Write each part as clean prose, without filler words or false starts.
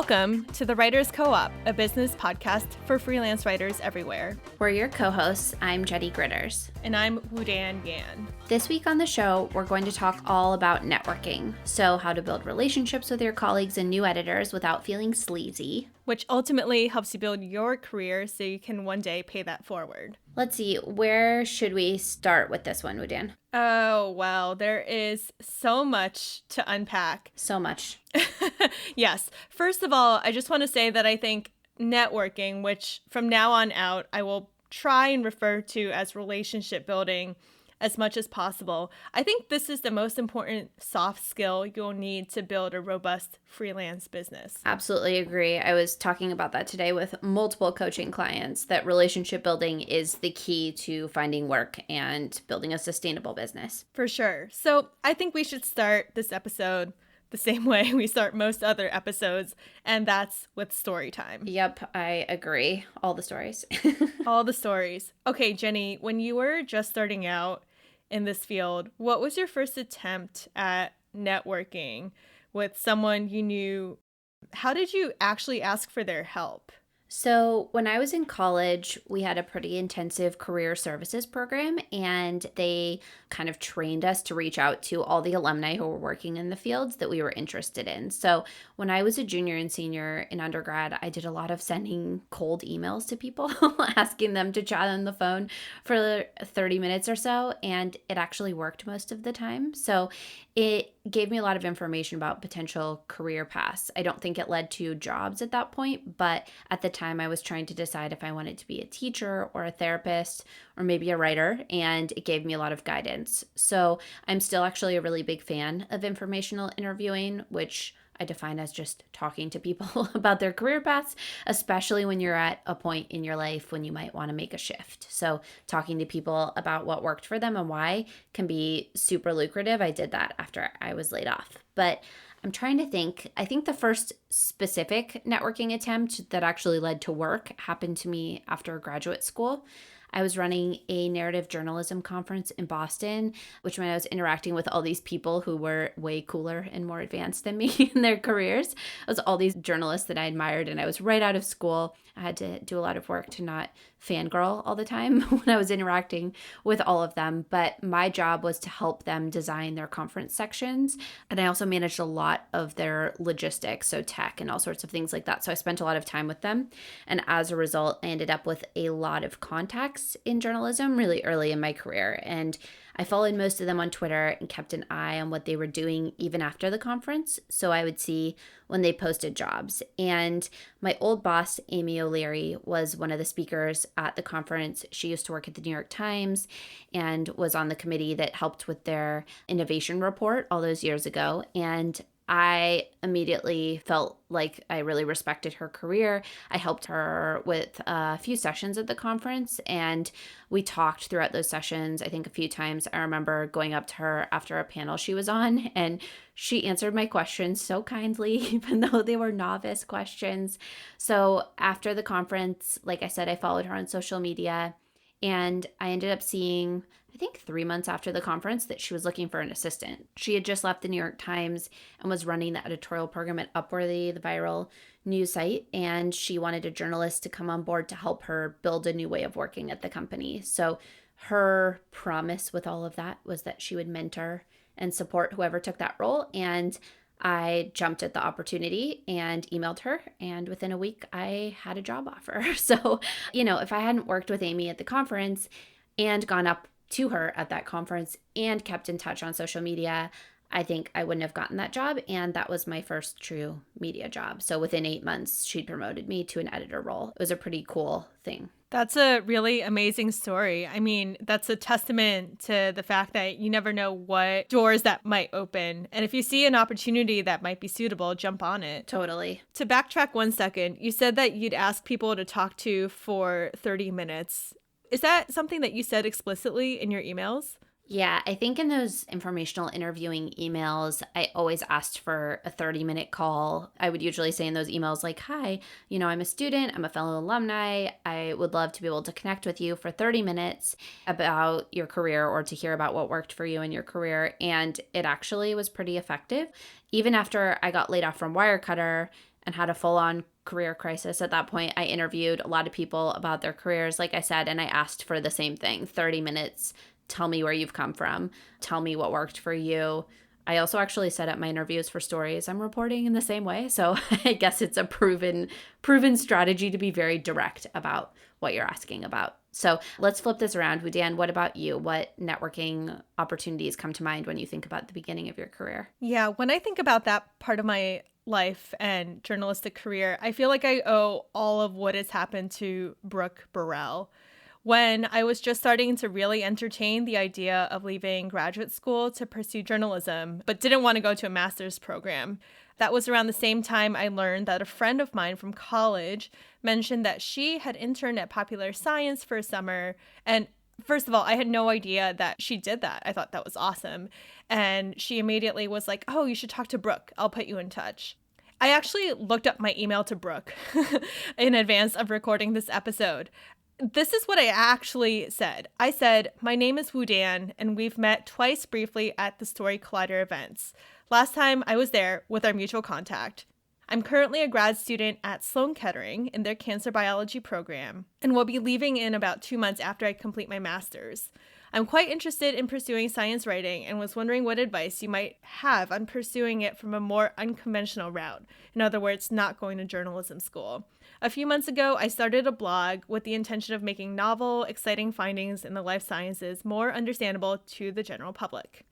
Welcome to the Writers Co-op, a business podcast for freelance writers everywhere. We're your co-hosts. I'm Jetty Gritters. And I'm Woodan Yan. This week on the show, we're going to talk all about networking. So how to build relationships with your colleagues and new editors without feeling sleazy. Which ultimately helps you build your career so you can one day pay that forward. Let's see, where should we start with this one, Woodan? Oh, well, there is so much to unpack. So much. Yes. First of all, I just want to say that I think networking, which from now on out, I will try and refer to as relationship building as much as possible. I think this is the most important soft skill you'll need to build a robust freelance business. Absolutely agree. I was talking about that today with multiple coaching clients, that relationship building is the key to finding work and building a sustainable business. For sure. So I think we should start this episode the same way we start most other episodes, and that's with story time. Yep, I agree. All the stories. All the stories. Okay, Jenny, when you were just starting out in this field, what was your first attempt at networking with someone you knew? How did you actually ask for their help? So when I was in college, we had a pretty intensive career services program, and they kind of trained us to reach out to all the alumni who were working in the fields that we were interested in. So when I was a junior and senior in undergrad, I did a lot of sending cold emails to people, asking them to chat on the phone for 30 minutes or so, and it actually worked most of the time. So it gave me a lot of information about potential career paths. I don't think it led to jobs at that point, but at the time I was trying to decide if I wanted to be a teacher or a therapist or maybe a writer, and it gave me a lot of guidance. So I'm still actually a really big fan of informational interviewing, which I define as just talking to people about their career paths, especially when you're at a point in your life when you might want to make a shift. So talking to people about what worked for them and why can be super lucrative. I did that after I was laid off. But I'm trying to think. I think the first specific networking attempt that actually led to work happened to me after graduate school. I was running a narrative journalism conference in Boston, which meant I was interacting with all these people who were way cooler and more advanced than me in their careers. It was all these journalists that I admired, and I was right out of school. I had to do a lot of work to not fangirl all the time when I was interacting with all of them. But my job was to help them design their conference sections. And I also managed a lot of their logistics, so tech and all sorts of things like that. So I spent a lot of time with them. And as a result, I ended up with a lot of contacts in journalism really early in my career. And I followed most of them on Twitter and kept an eye on what they were doing even after the conference. So I would see when they posted jobs. And my old boss, Amy O'Leary, was one of the speakers at the conference. She used to work at the New York Times and was on the committee that helped with their innovation report all those years ago. And I immediately felt like I really respected her career. I helped her with a few sessions at the conference, and we talked throughout those sessions. I think a few times I remember going up to her after a panel she was on, and she answered my questions so kindly, even though they were novice questions. So after the conference, like I said, I followed her on social media, and I ended up seeing, I think 3 months after the conference, that she was looking for an assistant. She had just left the New York Times and was running the editorial program at Upworthy, the viral news site, and she wanted a journalist to come on board to help her build a new way of working at the company. So her promise with all of that was that she would mentor and support whoever took that role, and I jumped at the opportunity and emailed her, and within a week I had a job offer. So, if I hadn't worked with Amy at the conference and gone up to her at that conference and kept in touch on social media, I think I wouldn't have gotten that job. And that was my first true media job. So within 8 months, she promoted me to an editor role. It was a pretty cool thing. That's a really amazing story. I mean, that's a testament to the fact that you never know what doors that might open. And if you see an opportunity that might be suitable, jump on it. Totally. To backtrack 1 second, you said that you'd ask people to talk to for 30 minutes. Is that something that you said explicitly in your emails? Yeah, I think in those informational interviewing emails, I always asked for a 30-minute call. I would usually say in those emails, like, hi, I'm a student, I'm a fellow alumni. I would love to be able to connect with you for 30 minutes about your career or to hear about what worked for you in your career. And it actually was pretty effective. Even after I got laid off from Wirecutter and had a full on career crisis at that point, I interviewed a lot of people about their careers, like I said, and I asked for the same thing, 30 minutes. Tell me where you've come from. Tell me what worked for you. I also actually set up my interviews for stories I'm reporting in the same way. So I guess it's a proven strategy to be very direct about what you're asking about. So let's flip this around. Hudan, what about you? What networking opportunities come to mind when you think about the beginning of your career? Yeah, when I think about that part of my life and journalistic career, I feel like I owe all of what has happened to Brooke Burrell. When I was just starting to really entertain the idea of leaving graduate school to pursue journalism, but didn't want to go to a master's program. That was around the same time I learned that a friend of mine from college mentioned that she had interned at Popular Science for a summer. And first of all, I had no idea that she did that. I thought that was awesome. And she immediately was like, oh, you should talk to Brooke. I'll put you in touch. I actually looked up my email to Brooke in advance of recording this episode. This is what I actually said. I said, my name is Hudan, and we've met twice briefly at the Story Collider events. Last time I was there with our mutual contact. I'm currently a grad student at Sloan Kettering in their cancer biology program, and will be leaving in about 2 months after I complete my master's. I'm quite interested in pursuing science writing and was wondering what advice you might have on pursuing it from a more unconventional route. In other words, not going to journalism school. A few months ago, I started a blog with the intention of making novel, exciting findings in the life sciences more understandable to the general public.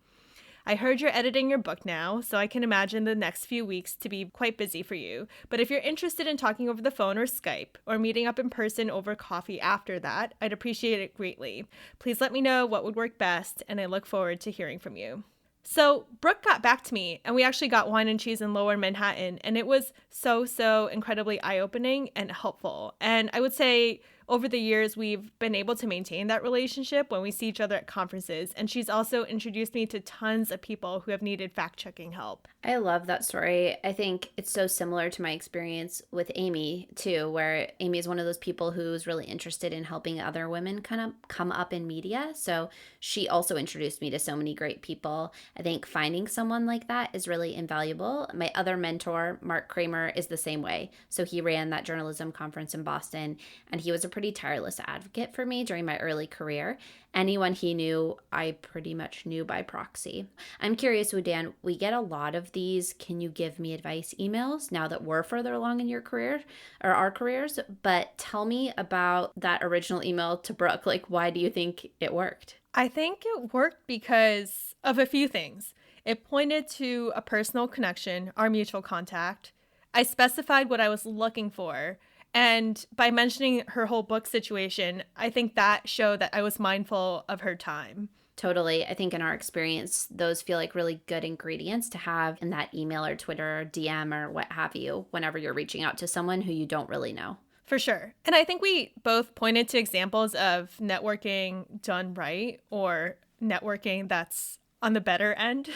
I heard you're editing your book now, so I can imagine the next few weeks to be quite busy for you. But if you're interested in talking over the phone or Skype, or meeting up in person over coffee after that, I'd appreciate it greatly. Please let me know what would work best, and I look forward to hearing from you. So Brooke got back to me, and we actually got wine and cheese in Lower Manhattan, and it was so incredibly eye-opening and helpful. And I would say over the years, we've been able to maintain that relationship when we see each other at conferences. And she's also introduced me to tons of people who have needed fact-checking help. I love that story. I think it's so similar to my experience with Amy, too, where Amy is one of those people who's really interested in helping other women kind of come up in media. So she also introduced me to so many great people. I think finding someone like that is really invaluable. My other mentor, Mark Kramer, is the same way. So he ran that journalism conference in Boston, and he was a pretty tireless advocate for me during my early career. Anyone he knew, I pretty much knew by proxy. I'm curious, Hudan, we get a lot of these "can you give me advice" emails now that we're further along in your career or our careers, but tell me about that original email to Brooke. Like, why do you think it worked? I think it worked because of a few things. It pointed to a personal connection, our mutual contact. I specified what I was looking for. And by mentioning her whole book situation, I think that showed that I was mindful of her time. Totally. I think in our experience, those feel like really good ingredients to have in that email or Twitter or DM or what have you, whenever you're reaching out to someone who you don't really know. For sure. And I think we both pointed to examples of networking done right, or networking that's on the better end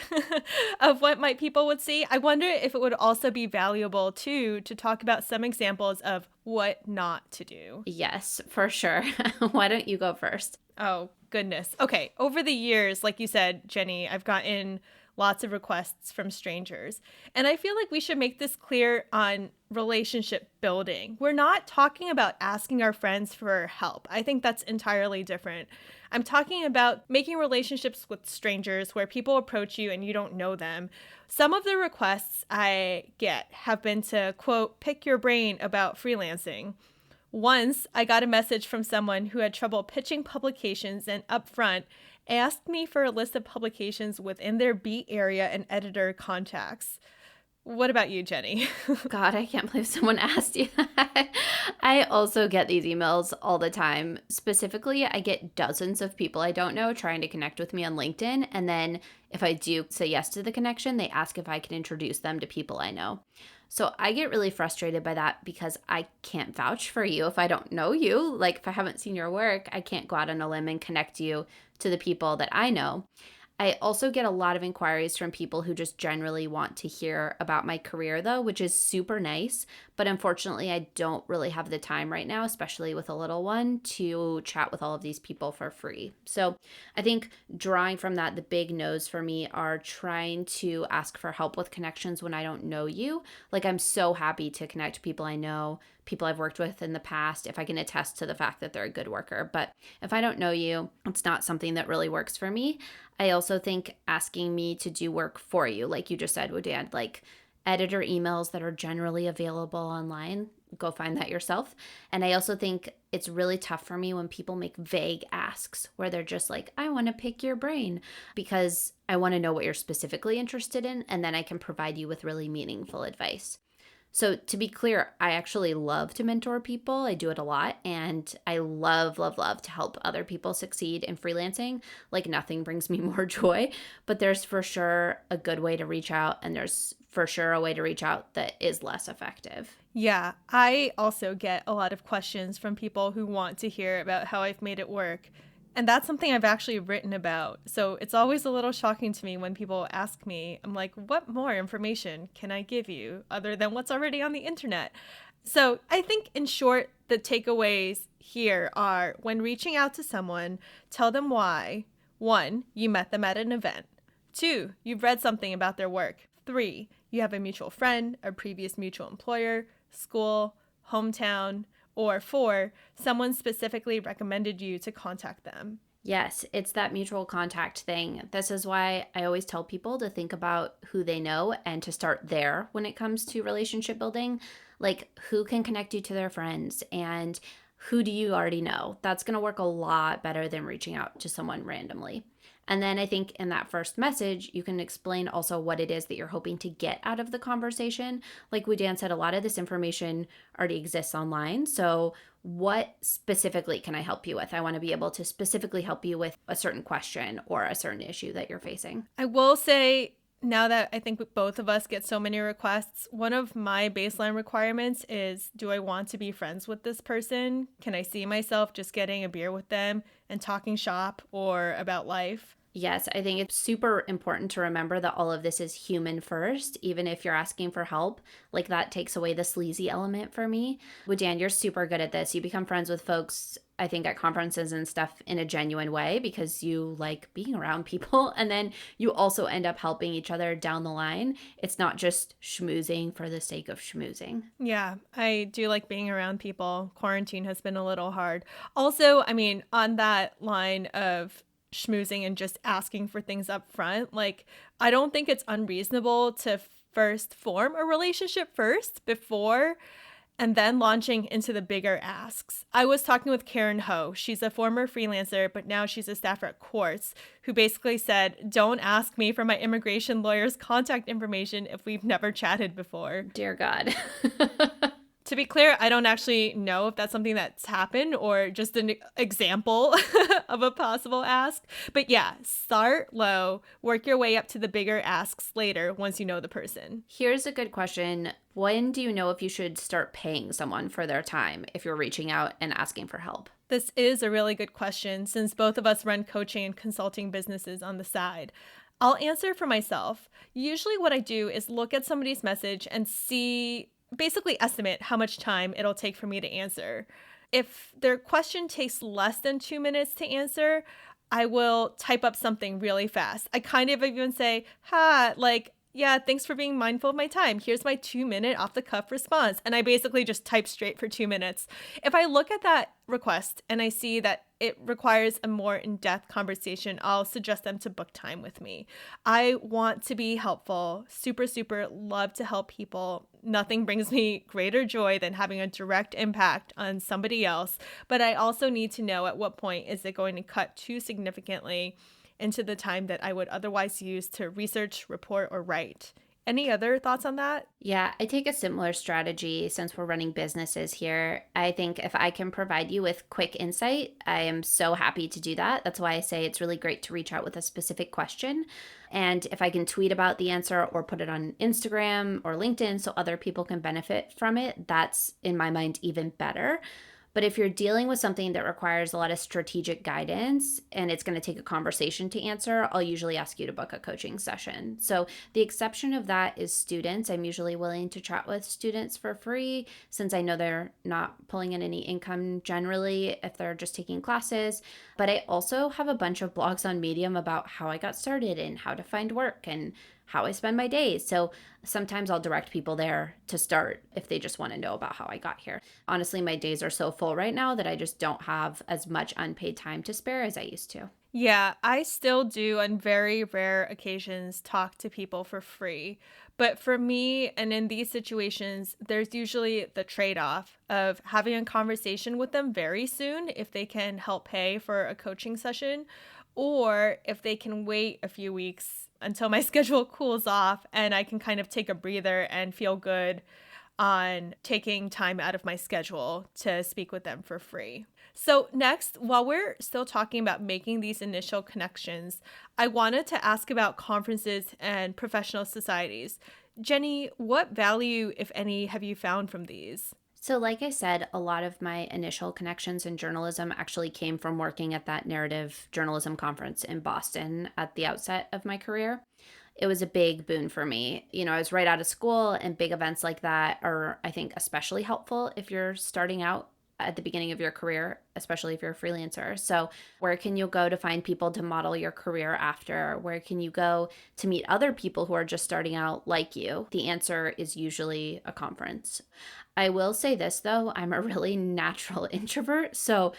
of what people would see. I wonder if it would also be valuable too to talk about some examples of what not to do. Yes, for sure. Why don't you go first? Oh, goodness. Okay. Over the years, like you said, Jenny, I've gotten lots of requests from strangers. And I feel like we should make this clear on relationship building. We're not talking about asking our friends for help. I think that's entirely different. I'm talking about making relationships with strangers where people approach you and you don't know them. Some of the requests I get have been to, quote, pick your brain about freelancing. Once, I got a message from someone who had trouble pitching publications and upfront asked me for a list of publications within their beat area and editor contacts. What about you, Jenny? God, I can't believe someone asked you that. I also get these emails all the time. Specifically, I get dozens of people I don't know trying to connect with me on LinkedIn. And then if I do say yes to the connection, they ask if I can introduce them to people I know. So I get really frustrated by that because I can't vouch for you if I don't know you. Like if I haven't seen your work, I can't go out on a limb and connect you to the people that I know. I also get a lot of inquiries from people who just generally want to hear about my career, though, which is super nice. But unfortunately, I don't really have the time right now, especially with a little one, to chat with all of these people for free. So I think drawing from that, the big no's for me are trying to ask for help with connections when I don't know you. Like, I'm so happy to connect people I know, people I've worked with in the past, if I can attest to the fact that they're a good worker. But if I don't know you, it's not something that really works for me. I also think asking me to do work for you, like you just said, Wodan, like editor emails that are generally available online, go find that yourself. And I also think it's really tough for me when people make vague asks where they're just like, I want to pick your brain, because I want to know what you're specifically interested in, and then I can provide you with really meaningful advice. So to be clear, I actually love to mentor people. I do it a lot, and I love, love, love to help other people succeed in freelancing. Like nothing brings me more joy, but there's for sure a good way to reach out, and there's for sure a way to reach out that is less effective. Yeah, I also get a lot of questions from people who want to hear about how I've made it work. And that's something I've actually written about. So it's always a little shocking to me when people ask me, I'm like, what more information can I give you other than what's already on the internet? So I think, in short, the takeaways here are: when reaching out to someone, tell them why. 1, you met them at an event. 2, you've read something about their work. 3, you have a mutual friend, a previous mutual employer, school, hometown. Or 4, someone specifically recommended you to contact them. Yes, it's that mutual contact thing. This is why I always tell people to think about who they know and to start there when it comes to relationship building. Like, who can connect you to their friends and who do you already know? That's going to work a lot better than reaching out to someone randomly. And then I think in that first message, you can explain also what it is that you're hoping to get out of the conversation. Like Wodan said, a lot of this information already exists online. So what specifically can I help you with? I want to be able to specifically help you with a certain question or a certain issue that you're facing. I will say, now that I think both of us get so many requests, one of my baseline requirements is, do I want to be friends with this person? Can I see myself just getting a beer with them and talking shop or about life? Yes, I think it's super important to remember that all of this is human first, even if you're asking for help. Like, that takes away the sleazy element for me. Wodan, you're super good at this. You become friends with folks, I think, at conferences and stuff in a genuine way because you like being around people. And then you also end up helping each other down the line. It's not just schmoozing for the sake of schmoozing. Yeah, I do like being around people. Quarantine has been a little hard. Also, I mean, on that line of schmoozing and just asking for things up front, like, I don't think it's unreasonable to first form a relationship first before and then launching into the bigger asks. I was talking with Karen Ho. She's a former freelancer, but now she's a staffer at Quartz, who basically said, don't ask me for my immigration lawyer's contact information if we've never chatted before. Dear God. To be clear, I don't actually know if that's something that's happened or just an example of a possible ask. But yeah, start low, work your way up to the bigger asks later once you know the person. Here's a good question. When do you know if you should start paying someone for their time if you're reaching out and asking for help? This is a really good question since both of us run coaching and consulting businesses on the side. I'll answer for myself. Usually what I do is look at somebody's message and basically estimate how much time it'll take for me to answer. If their question takes less than 2 minutes to answer, I will type up something really fast. I kind of even say, yeah, thanks for being mindful of my time. Here's my 2-minute off the cuff response. And I basically just type straight for 2 minutes. If I look at that request and I see that it requires a more in-depth conversation, I'll suggest them to book time with me. I want to be helpful, super, super love to help people. Nothing brings me greater joy than having a direct impact on somebody else. But I also need to know at what point is it going to cut too significantly into the time that I would otherwise use to research, report, or write. Any other thoughts on that? Yeah, I take a similar strategy since we're running businesses here. I think if I can provide you with quick insight, I am so happy to do that. That's why I say it's really great to reach out with a specific question. And if I can tweet about the answer or put it on Instagram or LinkedIn so other people can benefit from it, that's in my mind even better. But if you're dealing with something that requires a lot of strategic guidance and it's going to take a conversation to answer, I'll usually ask you to book a coaching session. So, the exception of that is students. I'm usually willing to chat with students for free since I know they're not pulling in any income generally if they're just taking classes. But I also have a bunch of blogs on Medium about how I got started and how to find work and how I spend my days. So sometimes I'll direct people there to start if they just want to know about how I got here. Honestly, my days are so full right now that I just don't have as much unpaid time to spare as I used to. Yeah, I still do on very rare occasions talk to people for free. But for me, and in these situations, there's usually the trade off of having a conversation with them very soon if they can help pay for a coaching session, or if they can wait a few weeks until my schedule cools off and I can kind of take a breather and feel good on taking time out of my schedule to speak with them for free. So, next, while we're still talking about making these initial connections, I wanted to ask about conferences and professional societies. Jenny, what value, if any, have you found from these? So, like I said, a lot of my initial connections in journalism actually came from working at that narrative journalism conference in Boston at the outset of my career. It was a big boon for me. I was right out of school, and big events like that are, I think, especially helpful if you're starting out at the beginning of your career, especially if you're a freelancer. So, where can you go to find people to model your career after? Where can you go to meet other people who are just starting out like you? The answer is usually a conference. I will say this though, I'm a really natural introvert. So,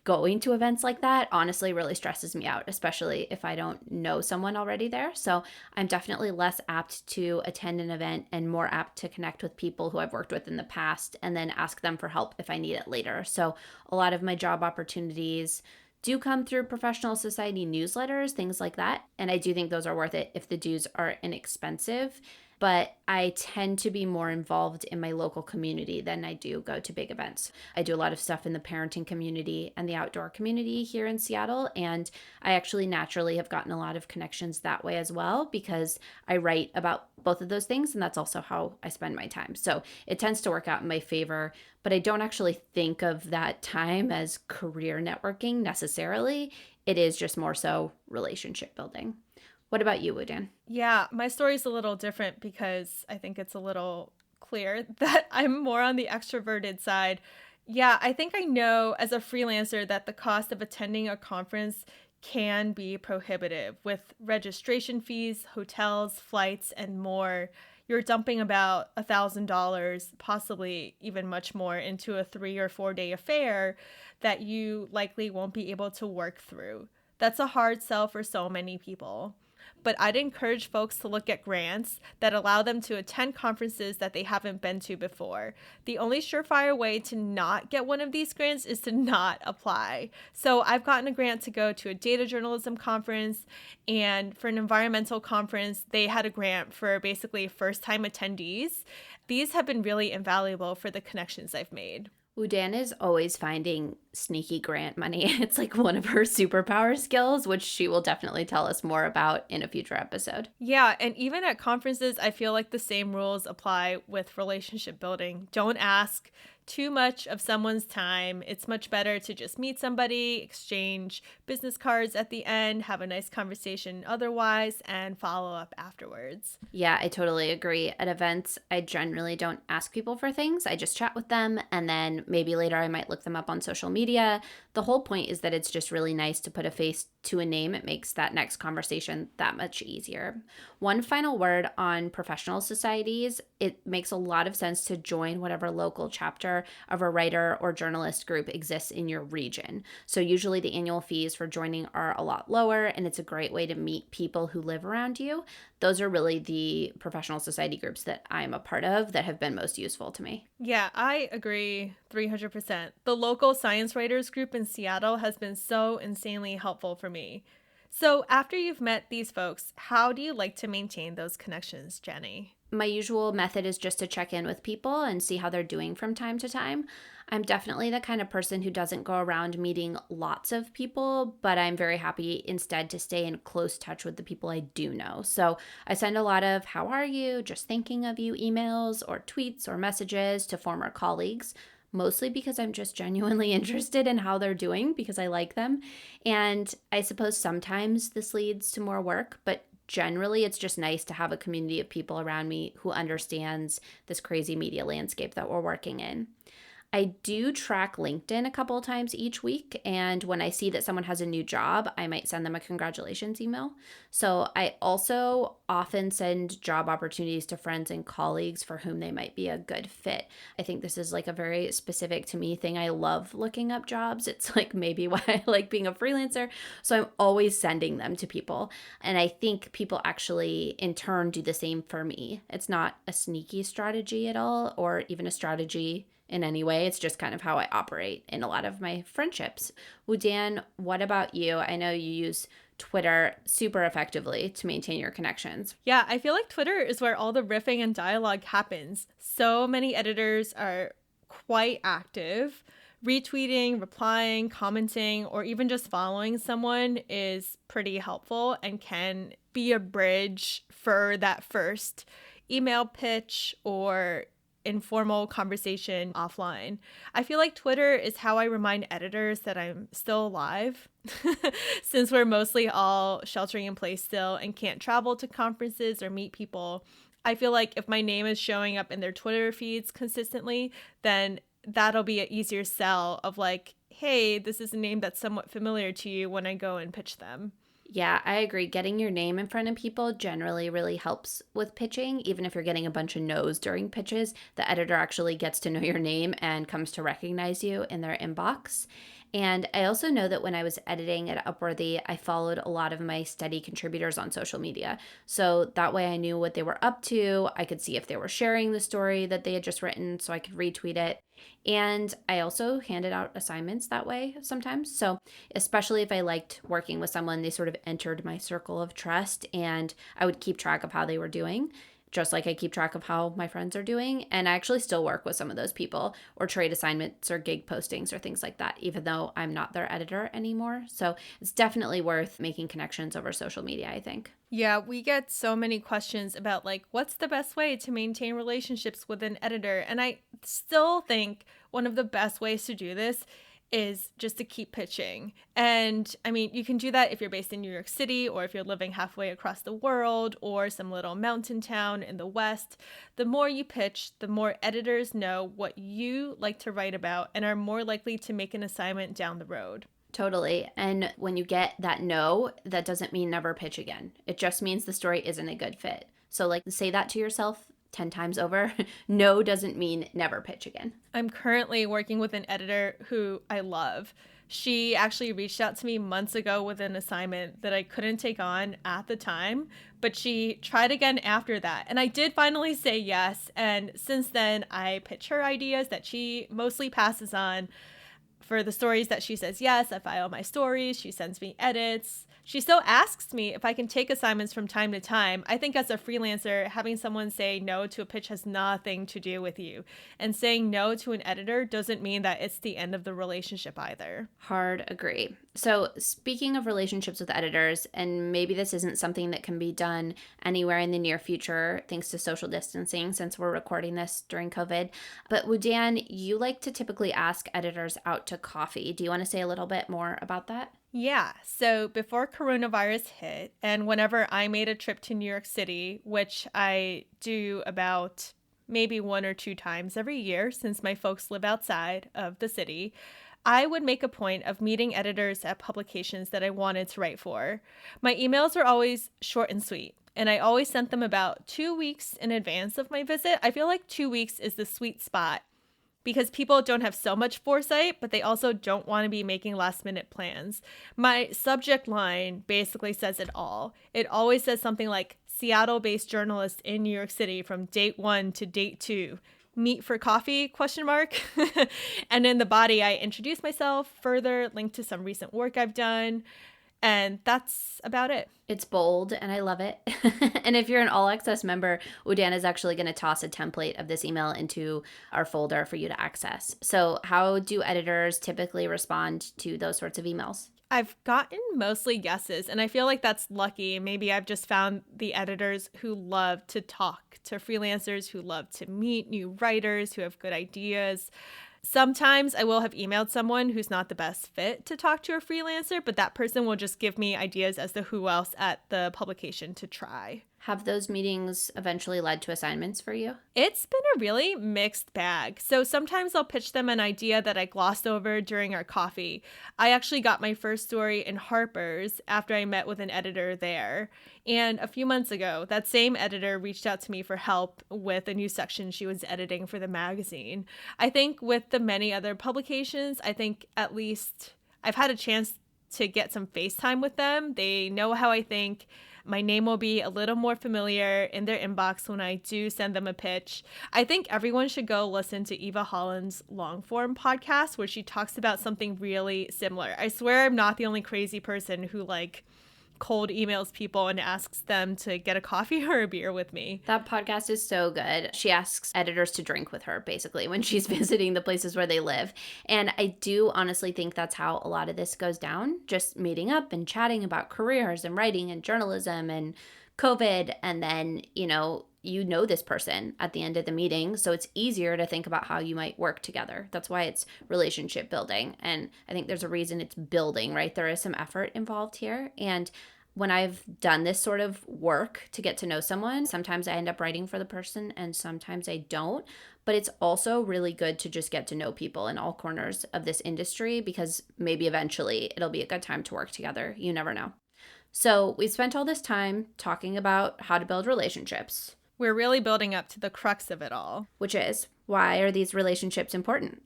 going to events like that honestly really stresses me out, especially if I don't know someone already there. So I'm definitely less apt to attend an event and more apt to connect with people who I've worked with in the past and then ask them for help if I need it later. So a lot of my job opportunities do come through professional society newsletters, things like that. And I do think those are worth it if the dues are inexpensive. But I tend to be more involved in my local community than I do go to big events. I do a lot of stuff in the parenting community and the outdoor community here in Seattle. And I actually naturally have gotten a lot of connections that way as well because I write about both of those things. And that's also how I spend my time. So it tends to work out in my favor. But I don't actually think of that time as career networking necessarily. It is just more so relationship building. What about you, Woodan? Yeah, my story's a little different because I think it's a little clear that I'm more on the extroverted side. Yeah, I think I know as a freelancer that the cost of attending a conference can be prohibitive with registration fees, hotels, flights, and more. You're dumping about $1,000, possibly even much more, into a 3 or 4 day affair that you likely won't be able to work through. That's a hard sell for so many people. But I'd encourage folks to look at grants that allow them to attend conferences that they haven't been to before. The only surefire way to not get one of these grants is to not apply. So I've gotten a grant to go to a data journalism conference, and for an environmental conference, they had a grant for basically first-time attendees. These have been really invaluable for the connections I've made. Woodan is always finding sneaky grant money. It's like one of her superpower skills, which she will definitely tell us more about in a future episode. Yeah, and even at conferences, I feel like the same rules apply with relationship building. Don't ask too much of someone's time. It's much better to just meet somebody, exchange business cards at the end, have a nice conversation otherwise, and follow up afterwards. Yeah, I totally agree. At events, I generally don't ask people for things. I just chat with them, and then maybe later I might look them up on social media. The whole point is that it's just really nice to put a face to a name. It makes that next conversation that much easier. One final word on professional societies. It makes a lot of sense to join whatever local chapter of a writer or journalist group exists in your region. So usually the annual fees for joining are a lot lower, and it's a great way to meet people who live around you. Those are really the professional society groups that I'm a part of that have been most useful to me. Yeah, I agree 300%. The local science writers group in Seattle has been so insanely helpful for me. So, after you've met these folks, how do you like to maintain those connections, Jenny? My usual method is just to check in with people and see how they're doing from time to time. I'm definitely the kind of person who doesn't go around meeting lots of people, but I'm very happy instead to stay in close touch with the people I do know. So I send a lot of "how are you?" "just thinking of you" emails or tweets or messages to former colleagues. Mostly because I'm just genuinely interested in how they're doing because I like them. And I suppose sometimes this leads to more work, but generally it's just nice to have a community of people around me who understands this crazy media landscape that we're working in. I do track LinkedIn a couple of times each week, and when I see that someone has a new job, I might send them a congratulations email. So I also often send job opportunities to friends and colleagues for whom they might be a good fit. I think this is like a very specific to me thing. I love looking up jobs. It's like maybe why I like being a freelancer. So I'm always sending them to people. And I think people actually in turn do the same for me. It's not a sneaky strategy at all, or even a strategy in any way. It's just kind of how I operate in a lot of my friendships. Woo-Dan, what about you? I know you use Twitter super effectively to maintain your connections. Yeah, I feel like Twitter is where all the riffing and dialogue happens. So many editors are quite active. Retweeting, replying, commenting, or even just following someone is pretty helpful and can be a bridge for that first email pitch or informal conversation offline. I feel like Twitter is how I remind editors that I'm still alive, since we're mostly all sheltering in place still and can't travel to conferences or meet people. I feel like if my name is showing up in their Twitter feeds consistently, then that'll be an easier sell of like, hey, this is a name that's somewhat familiar to you when I go and pitch them. Yeah, I agree. Getting your name in front of people generally really helps with pitching. Even if you're getting a bunch of no's during pitches, the editor actually gets to know your name and comes to recognize you in their inbox. And I also know that when I was editing at Upworthy, I followed a lot of my steady contributors on social media. So that way I knew what they were up to. I could see if they were sharing the story that they had just written so I could retweet it. And I also handed out assignments that way sometimes. So, especially if I liked working with someone, they sort of entered my circle of trust and I would keep track of how they were doing, just like I keep track of how my friends are doing. And I actually still work with some of those people or trade assignments or gig postings or things like that, even though I'm not their editor anymore. So it's definitely worth making connections over social media, I think. Yeah, we get so many questions about like what's the best way to maintain relationships with an editor. And I still think one of the best ways to do this is just to keep pitching. And I mean, you can do that if you're based in New York City or if you're living halfway across the world or some little mountain town in the West. The more you pitch, the more editors know what you like to write about and are more likely to make an assignment down the road. Totally. And when you get that no, that doesn't mean never pitch again. It just means the story isn't a good fit. So, like, say that to yourself 10 times over. No doesn't mean never pitch again. I'm currently working with an editor who I love. She actually reached out to me months ago with an assignment that I couldn't take on at the time, but she tried again after that. And I did finally say yes. And since then, I pitch her ideas that she mostly passes on. For the stories that she says yes, I file my stories. She sends me edits. She still asks me if I can take assignments from time to time. I think as a freelancer, having someone say no to a pitch has nothing to do with you. And saying no to an editor doesn't mean that it's the end of the relationship either. Hard agree. So, speaking of relationships with editors, and maybe this isn't something that can be done anywhere in the near future thanks to social distancing since we're recording this during COVID, but Woo-Dan, you like to typically ask editors out to coffee. Do you want to say a little bit more about that? Yeah, so before coronavirus hit, and whenever I made a trip to New York City, which I do about maybe one or two times every year since my folks live outside of the city, I would make a point of meeting editors at publications that I wanted to write for. My emails are always short and sweet, and I always sent them about 2 weeks in advance of my visit. I feel like 2 weeks is the sweet spot because people don't have so much foresight, but they also don't want to be making last minute plans. My subject line basically says it all. It always says something like Seattle-based journalist in New York City from date 1 to date 2. Meet for coffee, question mark. And in the body, I introduce myself further, link to some recent work I've done. And that's about it. It's bold and I love it. And if you're an All Access member, Udan is actually going to toss a template of this email into our folder for you to access. So, how do editors typically respond to those sorts of emails? I've gotten mostly yeses, and I feel like that's lucky. Maybe I've just found the editors who love to talk to freelancers, who love to meet new writers, who have good ideas. Sometimes I will have emailed someone who's not the best fit to talk to a freelancer, but that person will just give me ideas as to who else at the publication to try. Have those meetings eventually led to assignments for you? It's been a really mixed bag. So sometimes I'll pitch them an idea that I glossed over during our coffee. I actually got my first story in Harper's after I met with an editor there. And a few months ago, that same editor reached out to me for help with a new section she was editing for the magazine. I think with the many other publications, I think at least I've had a chance to get some FaceTime with them. They know how I think. My name will be a little more familiar in their inbox when I do send them a pitch. I think everyone should go listen to Eva Holland's long form podcast where she talks about something really similar. I swear I'm not the only crazy person who cold emails people and asks them to get a coffee or a beer with me. That podcast is so good. She asks editors to drink with her, basically, when she's visiting the places where they live. And I do honestly think that's how a lot of this goes down, just meeting up and chatting about careers and writing and journalism and COVID. And then, you know this person at the end of the meeting. So it's easier to think about how you might work together. That's why it's relationship building. And I think there's a reason it's building, right? There is some effort involved here. And when I've done this sort of work to get to know someone, sometimes I end up writing for the person and sometimes I don't. But it's also really good to just get to know people in all corners of this industry because maybe eventually it'll be a good time to work together. You never know. So we've spent all this time talking about how to build relationships. We're really building up to the crux of it all. Which is, why are these relationships important?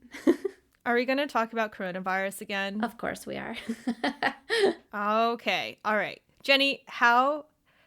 Are we going to talk about coronavirus again? Of course we are. Okay. All right. Jenny, how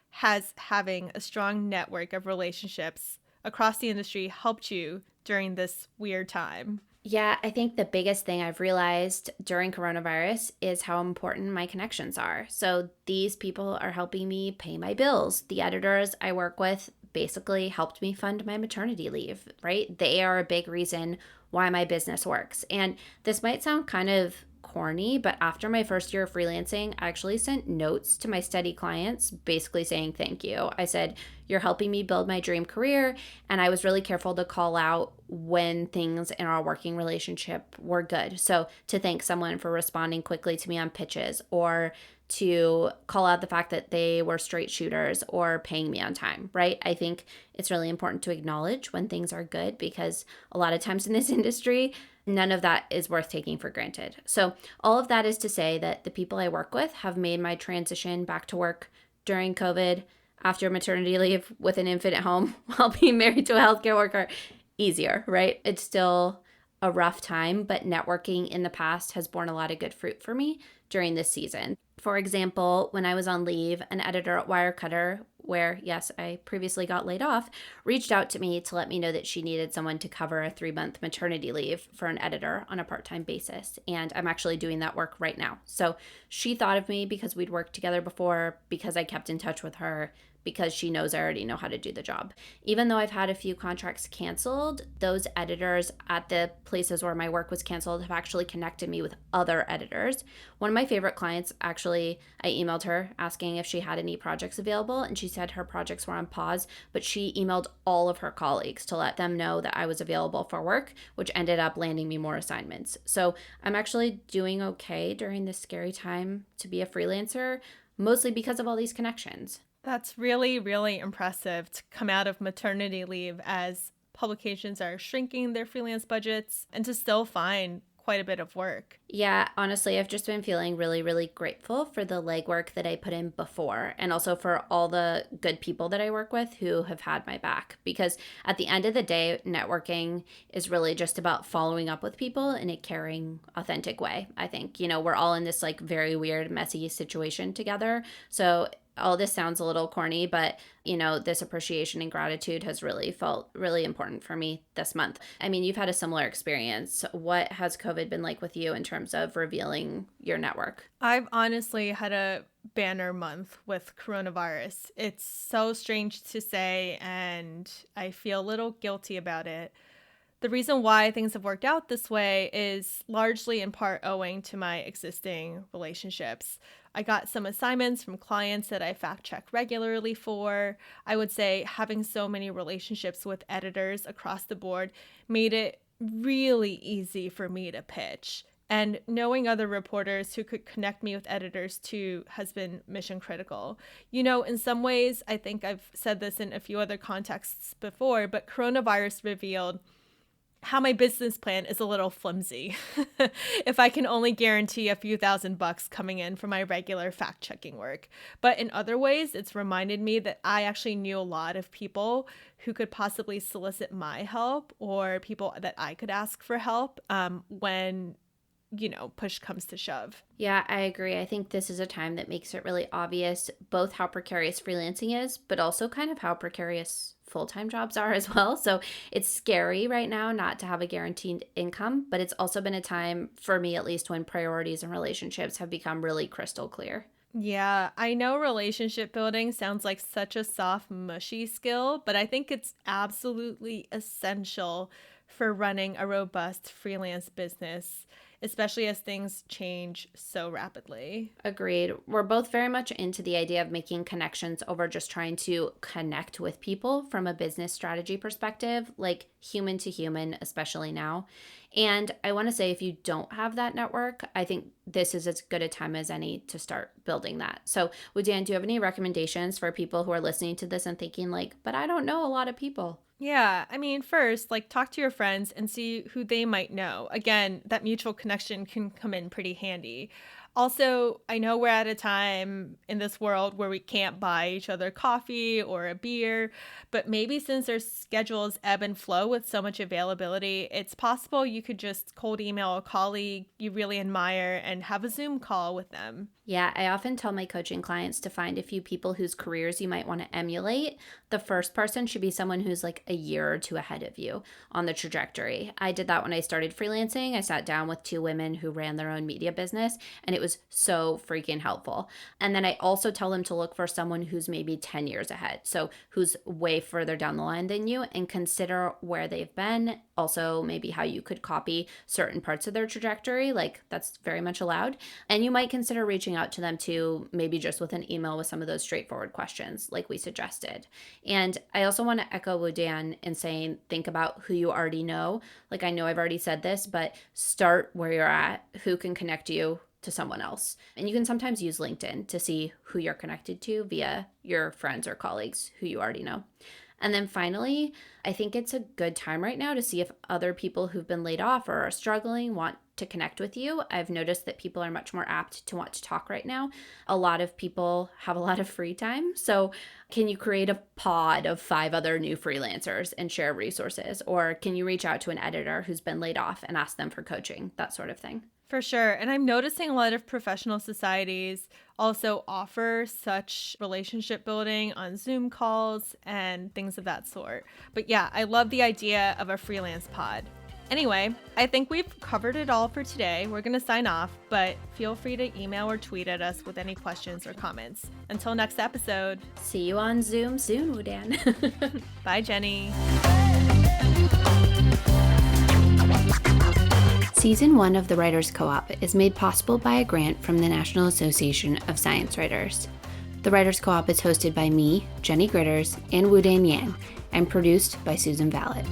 has having a strong network of relationships across the industry helped you during this weird time? Yeah, I think the biggest thing I've realized during coronavirus is how important my connections are. So these people are helping me pay my bills. The editors I work with basically helped me fund my maternity leave, right? They are a big reason why my business works. And this might sound kind of corny, but after my first year of freelancing, I actually sent notes to my steady clients basically saying thank you. I said, you're helping me build my dream career. And I was really careful to call out when things in our working relationship were good. So to thank someone for responding quickly to me on pitches, or to call out the fact that they were straight shooters or paying me on time, right? I think it's really important to acknowledge when things are good because a lot of times in this industry, none of that is worth taking for granted. So all of that is to say that the people I work with have made my transition back to work during COVID, after maternity leave with an infant at home while being married to a healthcare worker easier, right? It's still a rough time, but networking in the past has borne a lot of good fruit for me during this season. For example, when I was on leave, an editor at Wirecutter, where, yes, I previously got laid off, reached out to me to let me know that she needed someone to cover a 3-month maternity leave for an editor on a part-time basis. And I'm actually doing that work right now. So she thought of me because we'd worked together before, because I kept in touch with her, because she knows I already know how to do the job. Even though I've had a few contracts canceled, those editors at the places where my work was canceled have actually connected me with other editors. One of my favorite clients, actually, I emailed her asking if she had any projects available, and she said her projects were on pause, but she emailed all of her colleagues to let them know that I was available for work, which ended up landing me more assignments. So I'm actually doing okay during this scary time to be a freelancer, mostly because of all these connections. That's really, really impressive to come out of maternity leave as publications are shrinking their freelance budgets and to still find quite a bit of work. Yeah, honestly, I've just been feeling really, really grateful for the legwork that I put in before, and also for all the good people that I work with who have had my back. Because at the end of the day, networking is really just about following up with people in a caring, authentic way. I think, we're all in this very weird, messy situation together. So All this sounds a little corny, but this appreciation and gratitude has really felt really important for me this month. I mean, you've had a similar experience. What has COVID been like with you in terms of revealing your network? I've honestly had a banner month with coronavirus. It's so strange to say, and I feel a little guilty about it. The reason why things have worked out this way is largely in part owing to my existing relationships. I got some assignments from clients that I fact check regularly for. I would say having so many relationships with editors across the board made it really easy for me to pitch. And knowing other reporters who could connect me with editors too has been mission critical. In some ways, I think I've said this in a few other contexts before, but coronavirus revealed how my business plan is a little flimsy if I can only guarantee a few $1,000 coming in from my regular fact-checking work. But in other ways, it's reminded me that I actually knew a lot of people who could possibly solicit my help or people that I could ask for help when push comes to shove. Yeah, I agree. I think this is a time that makes it really obvious both how precarious freelancing is, but also kind of how precarious full-time jobs are as well. So it's scary right now not to have a guaranteed income, but it's also been a time, for me at least, when priorities and relationships have become really crystal clear. Yeah, I know relationship building sounds like such a soft, mushy skill, but I think it's absolutely essential for running a robust freelance business, especially as things change so rapidly. Agreed. We're both very much into the idea of making connections over just trying to connect with people from a business strategy perspective, like human to human, especially now. And I want to say, if you don't have that network, I think this is as good a time as any to start building that. So, Woo-Dan, do you have any recommendations for people who are listening to this and thinking but I don't know a lot of people? Yeah, I mean, first, talk to your friends and see who they might know. Again, that mutual connection can come in pretty handy. Also, I know we're at a time in this world where we can't buy each other coffee or a beer, but maybe since our schedules ebb and flow with so much availability, it's possible you could just cold email a colleague you really admire and have a Zoom call with them. Yeah, I often tell my coaching clients to find a few people whose careers you might want to emulate. The first person should be someone who's a year or two ahead of you on the trajectory. I did that when I started freelancing. I sat down with two women who ran their own media business, and it was so freaking helpful. And then I also tell them to look for someone who's maybe 10 years ahead, so who's way further down the line than you, and consider where they've been. Also, maybe how you could copy certain parts of their trajectory, that's very much allowed. And you might consider reaching out to them too, maybe just with an email with some of those straightforward questions like we suggested. And I also want to echo Woo-Dan in saying, think about who you already know. I know I've already said this, but start where you're at. Who can connect you to someone else? And you can sometimes use LinkedIn to see who you're connected to via your friends or colleagues who you already know. And then finally, I think it's a good time right now to see if other people who've been laid off or are struggling want to connect with you. I've noticed that people are much more apt to want to talk right now. A lot of people have a lot of free time. So can you create a pod of 5 other new freelancers and share resources? Or can you reach out to an editor who's been laid off and ask them for coaching? That sort of thing. For sure. And I'm noticing a lot of professional societies also offer such relationship building on Zoom calls and things of that sort. But yeah, I love the idea of a freelance pod. Anyway, I think we've covered it all for today. We're going to sign off, but feel free to email or tweet at us with any questions or comments. Until next episode. See you on Zoom soon, Woo-Dan. Bye, Jenny. Season 1 of The Writers Co-op is made possible by a grant from the National Association of Science Writers. The Writers Co-op is hosted by me, Jenny Gritters, and Woo-Dan Yan, and produced by Susan Vallet.